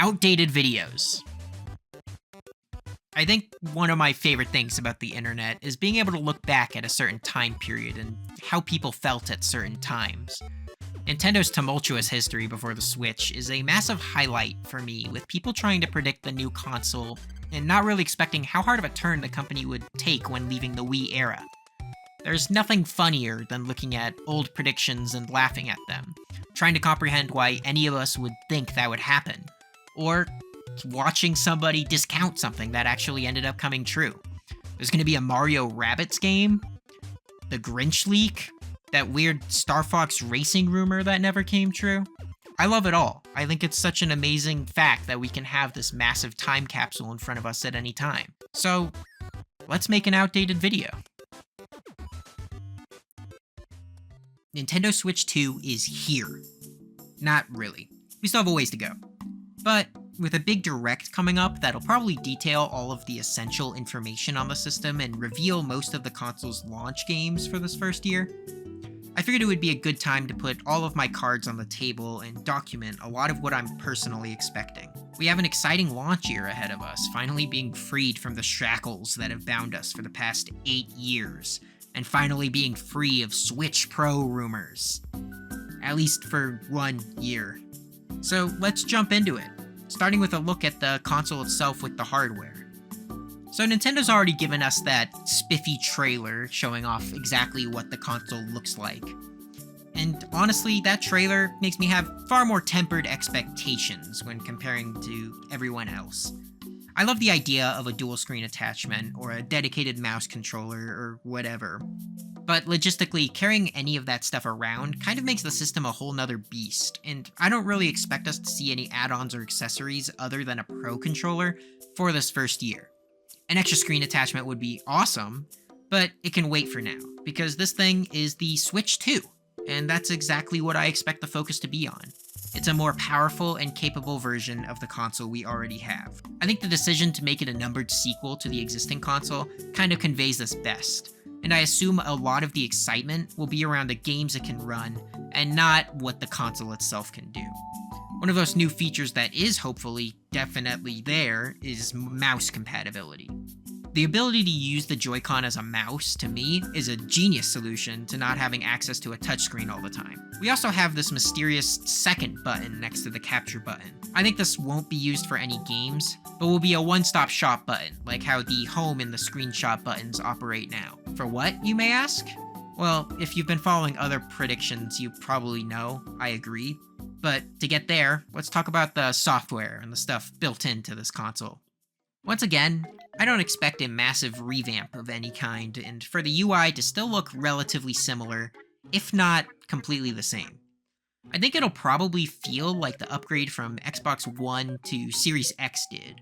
Outdated videos. I think one of my favorite things about the internet is being able to look back at a certain time period and how people felt at certain times. Nintendo's tumultuous history before the Switch is a massive highlight for me, with people trying to predict the new console and not really expecting how hard of a turn the company would take when leaving the Wii era. There's nothing funnier than looking at old predictions and laughing at them, trying to comprehend why any of us would think that would happen, or watching somebody discount something that actually ended up coming true. There's going to be a Mario Rabbids game, the Grinch leak, that weird Star Fox racing rumor that never came true. I love it all. I think it's such an amazing fact that we can have this massive time capsule in front of us at any time. So, let's make an outdated video. Nintendo Switch 2 is here. Not really. We still have a ways to go. But with a big direct coming up that'll probably detail all of the essential information on the system and reveal most of the console's launch games for this first year, I figured it would be a good time to put all of my cards on the table and document a lot of what I'm personally expecting. We have an exciting launch year ahead of us, finally being freed from the shackles that have bound us for the past 8 years, and finally being free of Switch Pro rumors. At least for 1 year. So let's jump into it, starting with a look at the console itself with the hardware. So Nintendo's already given us that spiffy trailer showing off exactly what the console looks like. And honestly, that trailer makes me have far more tempered expectations when comparing to everyone else. I love the idea of a dual screen attachment or a dedicated mouse controller or whatever. But logistically, carrying any of that stuff around kind of makes the system a whole nother beast, and I don't really expect us to see any add-ons or accessories other than a Pro controller for this first year. An extra screen attachment would be awesome, but it can wait for now, because this thing is the Switch 2, and that's exactly what I expect the focus to be on. It's a more powerful and capable version of the console we already have. I think the decision to make it a numbered sequel to the existing console kind of conveys this best, and I assume a lot of the excitement will be around the games it can run, and not what the console itself can do. One of those new features that is hopefully definitely there is mouse compatibility. The ability to use the Joy-Con as a mouse, to me, is a genius solution to not having access to a touchscreen all the time. We also have this mysterious second button next to the capture button. I think this won't be used for any games, but will be a one-stop shop button, like how the home and the screenshot buttons operate now. For what, you may ask? Well, if you've been following other predictions, you probably know I agree. But to get there, let's talk about the software and the stuff built into this console. Once again, I don't expect a massive revamp of any kind, and for the UI to still look relatively similar, if not completely the same. I think it'll probably feel like the upgrade from Xbox One to Series X did,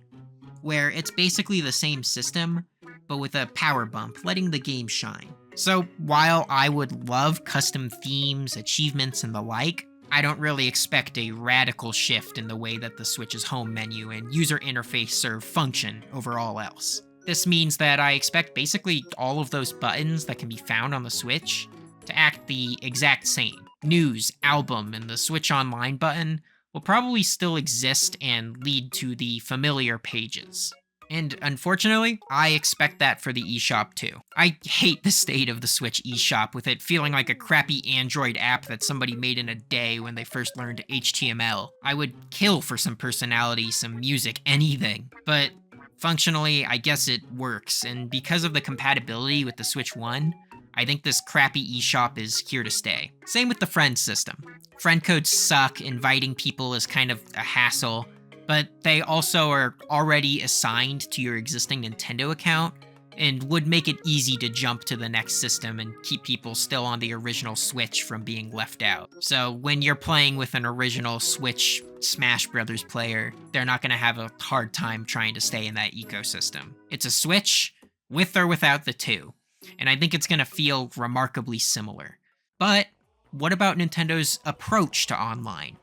where it's basically the same system, but with a power bump, letting the game shine. So while I would love custom themes, achievements, and the like, I don't really expect a radical shift in the way that the Switch's home menu and user interface serve function over all else. This means that I expect basically all of those buttons that can be found on the Switch to act the exact same. News, album, and the Switch Online button will probably still exist and lead to the familiar pages. And unfortunately, I expect that for the eShop too. I hate the state of the Switch eShop, with it feeling like a crappy Android app that somebody made in a day when they first learned HTML. I would kill for some personality, some music, anything. But functionally, I guess it works, and because of the compatibility with the Switch 1, I think this crappy eShop is here to stay. Same with the friend system. Friend codes suck, inviting people is kind of a hassle, but they also are already assigned to your existing Nintendo account and would make it easy to jump to the next system and keep people still on the original Switch from being left out. So when you're playing with an original Switch Smash Brothers player, they're not going to have a hard time trying to stay in that ecosystem. It's a Switch, with or without the 2, and I think it's going to feel remarkably similar. But what about Nintendo's approach to online?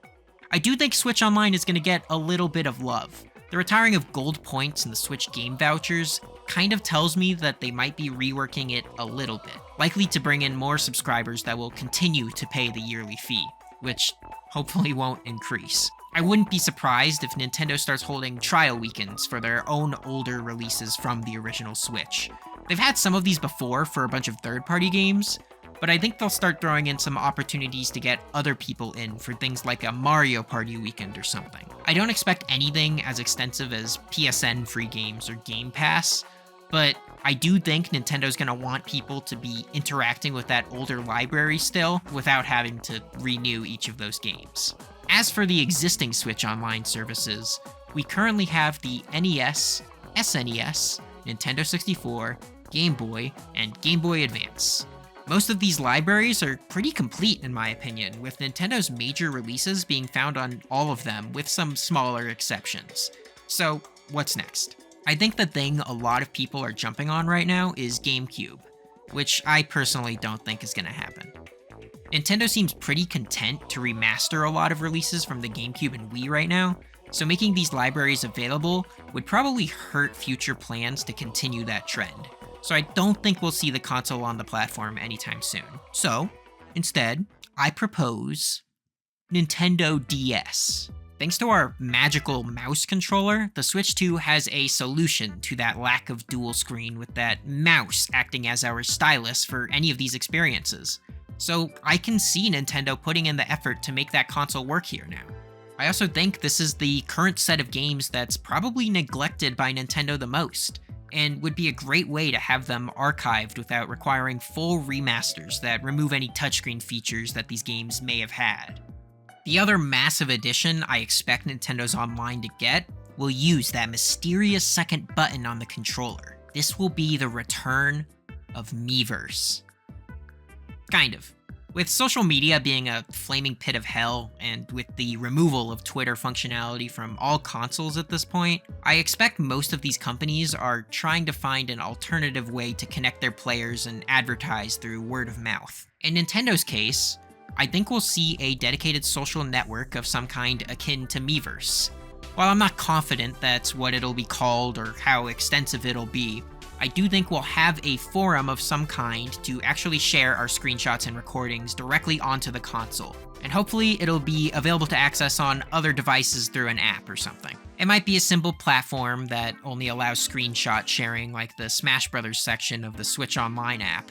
I do think Switch Online is going to get a little bit of love. The retiring of gold points and the Switch game vouchers kind of tells me that they might be reworking it a little bit, likely to bring in more subscribers that will continue to pay the yearly fee, which hopefully won't increase. I wouldn't be surprised if Nintendo starts holding trial weekends for their own older releases from the original Switch. They've had some of these before for a bunch of third-party games, but I think they'll start throwing in some opportunities to get other people in for things like a Mario Party weekend or something. I don't expect anything as extensive as PSN free games or Game Pass, but I do think Nintendo's going to want people to be interacting with that older library still without having to renew each of those games. As for the existing Switch Online services, we currently have the NES, SNES, Nintendo 64, Game Boy, and Game Boy Advance. Most of these libraries are pretty complete in my opinion, with Nintendo's major releases being found on all of them with some smaller exceptions. So, what's next? I think the thing a lot of people are jumping on right now is GameCube, which I personally don't think is going to happen. Nintendo seems pretty content to remaster a lot of releases from the GameCube and Wii right now, so making these libraries available would probably hurt future plans to continue that trend. So I don't think we'll see the console on the platform anytime soon. So, instead, I propose Nintendo DS. Thanks to our magical mouse controller, the Switch 2 has a solution to that lack of dual screen with that mouse acting as our stylus for any of these experiences. So I can see Nintendo putting in the effort to make that console work here now. I also think this is the current set of games that's probably neglected by Nintendo the most, and would be a great way to have them archived without requiring full remasters that remove any touchscreen features that these games may have had. The other massive addition I expect Nintendo's Online to get will use that mysterious second button on the controller. This will be the return of Miiverse. Kind of. With social media being a flaming pit of hell, and with the removal of Twitter functionality from all consoles at this point, I expect most of these companies are trying to find an alternative way to connect their players and advertise through word of mouth. In Nintendo's case, I think we'll see a dedicated social network of some kind akin to Miiverse. While I'm not confident that's what it'll be called or how extensive it'll be, I do think we'll have a forum of some kind to actually share our screenshots and recordings directly onto the console, and hopefully it'll be available to access on other devices through an app or something. It might be a simple platform that only allows screenshot sharing like the Smash Brothers section of the Switch Online app,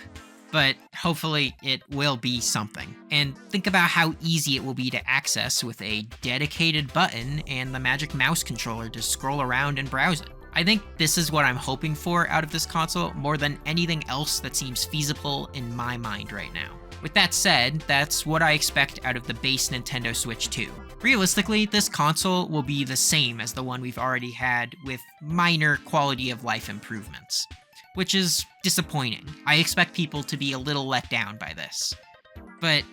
but hopefully it will be something. And think about how easy it will be to access with a dedicated button and the magic mouse controller to scroll around and browse it. I think this is what I'm hoping for out of this console more than anything else that seems feasible in my mind right now. With that said, that's what I expect out of the base Nintendo Switch 2. Realistically, this console will be the same as the one we've already had with minor quality of life improvements, which is disappointing. I expect people to be a little let down by this. But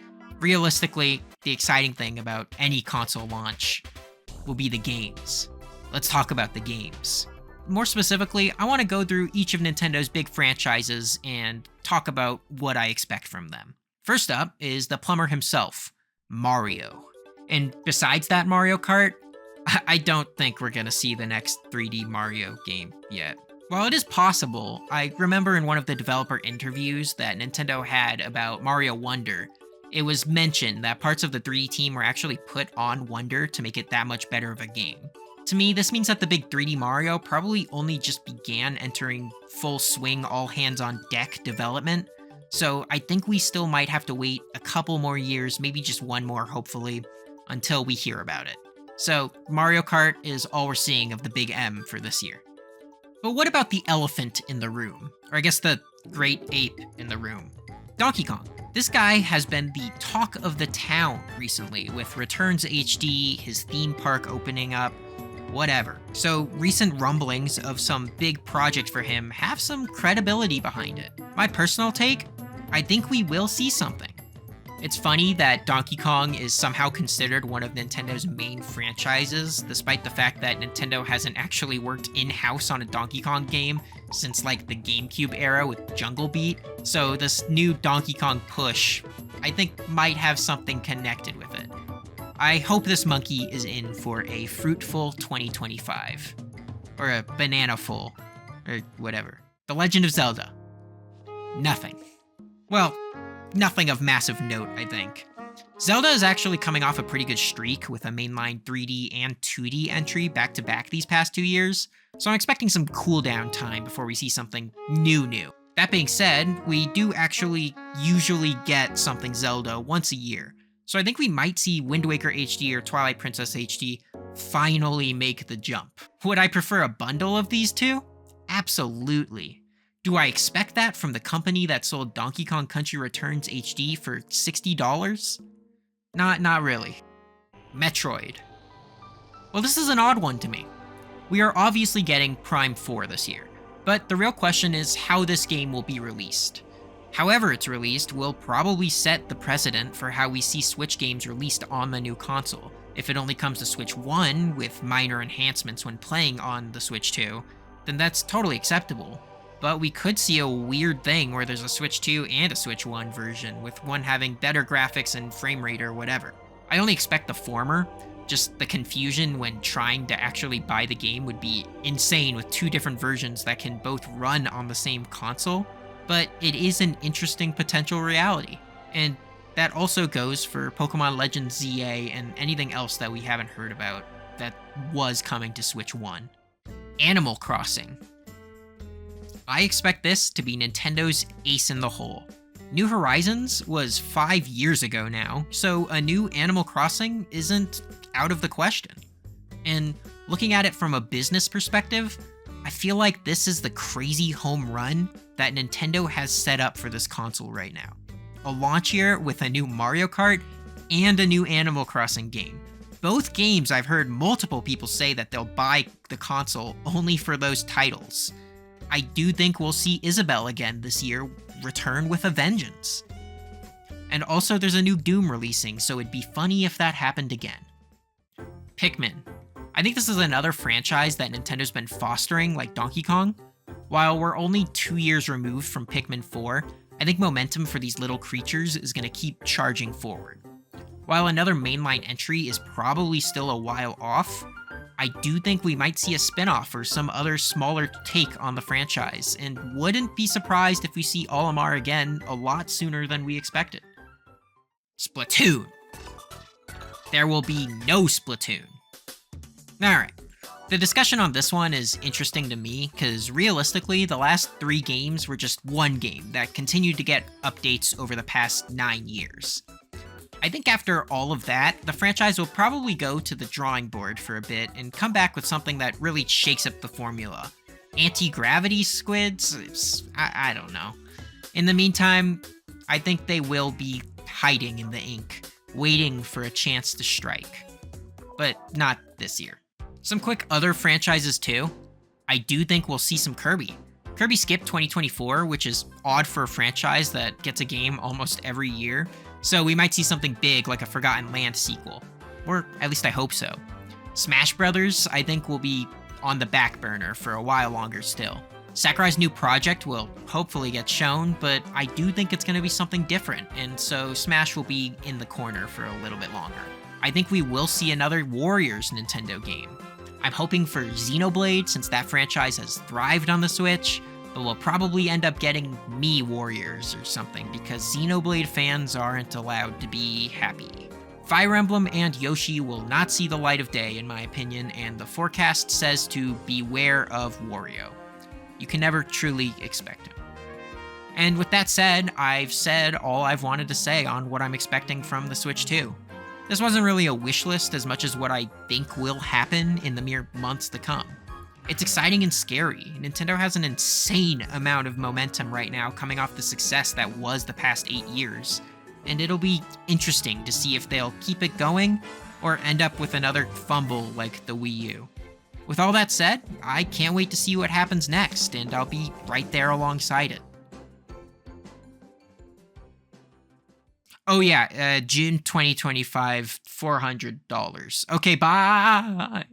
realistically, the exciting thing about any console launch will be the games. Let's talk about the games. More specifically, I want to go through each of Nintendo's big franchises and talk about what I expect from them. First up is the plumber himself, Mario. And besides that Mario Kart, I don't think we're going to see the next 3D Mario game yet. While it is possible, I remember in one of the developer interviews that Nintendo had about Mario Wonder, it was mentioned that parts of the 3D team were actually put on Wonder to make it that much better of a game. To me, this means that the big 3D Mario probably only just began entering full swing all hands on deck development, so I think we still might have to wait a couple more years, maybe just one more hopefully, until we hear about it. So Mario Kart is all we're seeing of the big M for this year. But what about the elephant in the room? Or I guess the great ape in the room. Donkey Kong. This guy has been the talk of the town recently with Returns HD, his theme park opening up, whatever. So recent rumblings of some big project for him have some credibility behind it. My personal take, I think we will see something. It's funny that Donkey Kong is somehow considered one of Nintendo's main franchises, despite the fact that Nintendo hasn't actually worked in-house on a Donkey Kong game since like the GameCube era with Jungle Beat. So this new Donkey Kong push, I think might have something connected with it. I hope this monkey is in for a fruitful 2025. Or a banana-ful. Or whatever. The Legend of Zelda. Nothing. Well, nothing of massive note, I think. Zelda is actually coming off a pretty good streak with a mainline 3D and 2D entry back-to-back these past 2 years, so I'm expecting some cooldown time before we see something new. That being said, we do actually usually get something Zelda once a year, so I think we might see Wind Waker HD or Twilight Princess HD finally make the jump. Would I prefer a bundle of these two? Absolutely. Do I expect that from the company that sold Donkey Kong Country Returns HD for $60? Not really. Metroid. Well, this is an odd one to me. We are obviously getting Prime 4 this year, but the real question is how this game will be released. However it's released will probably set the precedent for how we see Switch games released on the new console. If it only comes to Switch 1 with minor enhancements when playing on the Switch 2, then that's totally acceptable. But we could see a weird thing where there's a Switch 2 and a Switch 1 version, with one having better graphics and frame rate or whatever. I only expect the former. Just the confusion when trying to actually buy the game would be insane with two different versions that can both run on the same console, but it is an interesting potential reality. And that also goes for Pokemon Legends ZA and anything else that we haven't heard about that was coming to Switch 1. Animal Crossing. I expect this to be Nintendo's ace in the hole. New Horizons was 5 years ago now, so a new Animal Crossing isn't out of the question. And looking at it from a business perspective, I feel like this is the crazy home run that Nintendo has set up for this console right now. A launch year with a new Mario Kart and a new Animal Crossing game. Both games I've heard multiple people say that they'll buy the console only for those titles. I do think we'll see Isabelle again this year return with a vengeance. And also there's a new Doom releasing, so it'd be funny if that happened again. Pikmin. I think this is another franchise that Nintendo's been fostering like Donkey Kong. While we're only 2 years removed from Pikmin 4, I think momentum for these little creatures is going to keep charging forward. While another mainline entry is probably still a while off, I do think we might see a spin-off or some other smaller take on the franchise, and wouldn't be surprised if we see Olimar again a lot sooner than we expected. Splatoon. There will be no Splatoon. Alright, the discussion on this one is interesting to me, because realistically, the last 3 games were just one game that continued to get updates over the past 9 years. I think after all of that, the franchise will probably go to the drawing board for a bit and come back with something that really shakes up the formula. Anti-gravity squids? I don't know. In the meantime, I think they will be hiding in the ink, waiting for a chance to strike. But not this year. Some quick other franchises too. I do think we'll see some Kirby. Kirby skipped 2024, which is odd for a franchise that gets a game almost every year. So we might see something big like a Forgotten Land sequel. Or at least I hope so. Smash Brothers, I think, will be on the back burner for a while longer still. Sakurai's new project will hopefully get shown, but I do think it's going to be something different, and so Smash will be in the corner for a little bit longer. I think we will see another Warriors Nintendo game. I'm hoping for Xenoblade, since that franchise has thrived on the Switch, but we'll probably end up getting Mii Warriors or something, because Xenoblade fans aren't allowed to be happy. Fire Emblem and Yoshi will not see the light of day, in my opinion, and the forecast says to beware of Wario. You can never truly expect him. And with that said, I've said all I've wanted to say on what I'm expecting from the Switch 2. This wasn't really a wish list as much as what I think will happen in the mere months to come. It's exciting and scary. Nintendo has an insane amount of momentum right now coming off the success that was the past 8 years, and it'll be interesting to see if they'll keep it going or end up with another fumble like the Wii U. With all that said, I can't wait to see what happens next, and I'll be right there alongside it. Oh yeah, June 2025, $400. Okay, bye!